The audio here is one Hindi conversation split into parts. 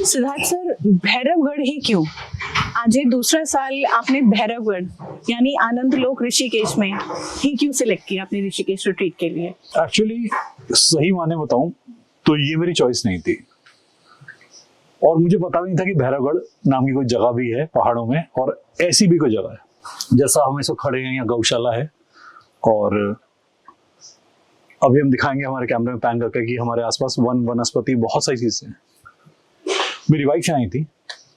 सिद्धार्थ सर, भैरवगढ़ ही क्यों? आज ये दूसरा साल आपने भैरवगढ़ यानी आनंद लोक ऋषिकेश में ही क्यों सिलेक्ट किया अपने ऋषिकेश रिट्रीट के लिए? एक्चुअली सही माने बताऊं तो ये मेरी चॉइस नहीं थी, और मुझे पता भी नहीं था कि भैरवगढ़ नाम की कोई जगह भी है पहाड़ों में, और ऐसी भी कोई जगह है। जैसा हम इसको खड़े हैं, यहाँ गौशाला है, और अभी हम दिखाएंगे हमारे कैमरे में पैन करके कि हमारे आसपास वनस्पति बहुत सारी चीजें हैं। मेरी वाइफ आई थी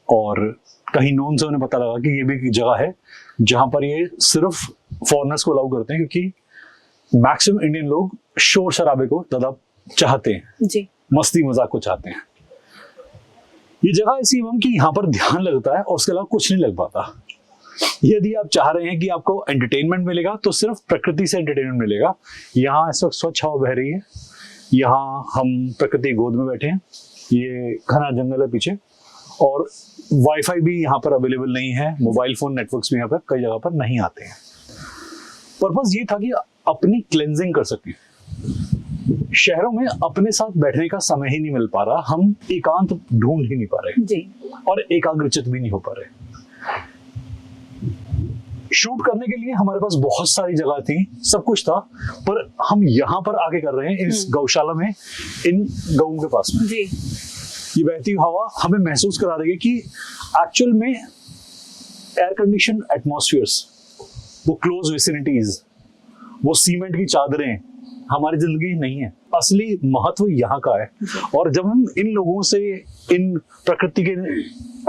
और कहीं नोन से उन्हें पता लगा कि ये भी एक जगह है जहां पर ये सिर्फ फॉरेनर्स को अलाउ करते हैं, क्योंकि मैक्सिमम इंडियन लोग शोर शराबे को ज्यादा चाहते हैं जी, मस्ती मजाक को चाहते हैं। ये जगह ऐसी है कि यहाँ पर ध्यान लगता है और उसके अलावा कुछ नहीं लग पाता। यदि आप चाह रहे हैं कि आपको एंटरटेनमेंट मिलेगा तो सिर्फ प्रकृति से एंटरटेनमेंट मिलेगा। यहाँ इस वक्त स्वच्छ हवा बह रही है, यहाँ हम प्रकृति गोद में बैठे हैं, ये घना जंगल है पीछे, और वाईफाई भी यहाँ पर अवेलेबल नहीं है, मोबाइल फोन नेटवर्क्स भी यहाँ पर कई जगह पर नहीं आते हैं। पर्पस ये था कि अपनी क्लेंजिंग कर सकें। शहरों में अपने साथ बैठने का समय ही नहीं मिल पा रहा, हम एकांत ढूंढ ही नहीं पा रहे जी, और एकाग्रचित भी नहीं हो पा रहे। शूट करने के लिए हमारे पास बहुत सारी जगह थी, सब कुछ था, पर हम यहाँ पर आके कर रहे हैं इस गौशाला में, इन गऊ के पास में। जी, ये बहती हवा हमें महसूस करा रही है कि एक्चुअल में एयर कंडीशन एटमॉस्फेयर्स, वो क्लोज विसिनिटीज, वो सीमेंट की चादरें हमारी जिंदगी नहीं है। असली महत्व यहाँ का है, और जब हम इन लोगों से, इन प्रकृति के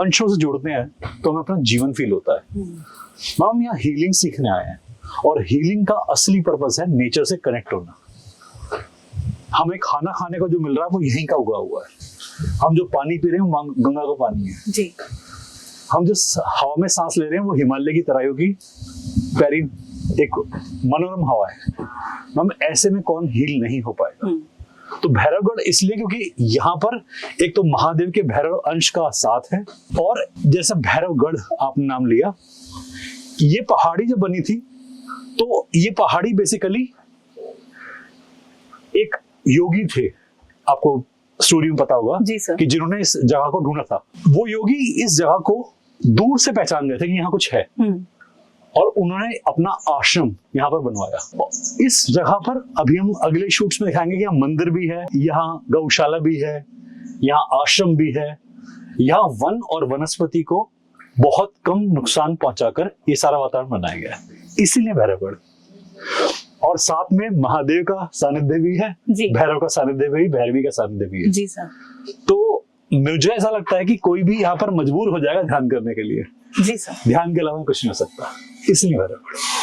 अंशों से जुड़ते हैं तो हमें अपना जीवन फील होता है। हम यहाँ हीलिंग सीखने आए हैं, और हीलिंग का असली पर्पस है नेचर से कनेक्ट होना। हमें खाना खाने को जो मिल रहा है वो यहीं का उगा हुआ है। हम जो पानी पी रहे हैं वो गंगा का पानी है जी, हम जो हवा में सांस ले रहे हैं वो हिमालय की तराइयों की प्यारी एक मनोरम हवा है। हम ऐसे में कौन हील नहीं हो पाएगा। तो भैरवगढ़ इसलिए क्योंकि यहाँ पर एक तो महादेव के भैरव अंश का साथ है, और जैसे भैरवगढ़ आपने नाम लिया, ये पहाड़ी जब बनी थी तो ये पहाड़ी बेसिकली एक योगी थे, आपको स्टोरी में पता होगा कि जिन्होंने इस जगह को ढूंढा था। वो योगी इस जगह को दूर से पहचान गए थे कि यहाँ कुछ है, और उन्होंने अपना आश्रम यहाँ पर बनवाया। इस जगह पर अभी हम अगले शूट्स में दिखाएंगे कि यहाँ मंदिर भी है, यहाँ गौशाला भी है, यहाँ आश्रम भी है, यहाँ वन और वनस्पति को बहुत कम नुकसान पहुंचाकर ये सारा वातावरण बनाया गया है, इसीलिए भैरवगढ़। और साथ में महादेव का सानिध्य भी है, भैरव का सानिध्य भी, भैरवी का सानिध्य भी है। जी सर। तो मुझे ऐसा लगता है कि कोई भी यहाँ पर मजबूर हो जाएगा ध्यान करने के लिए। जी सर। ध्यान के अलावा कुछ नहीं हो सकता, इसलिए भैरवगढ़।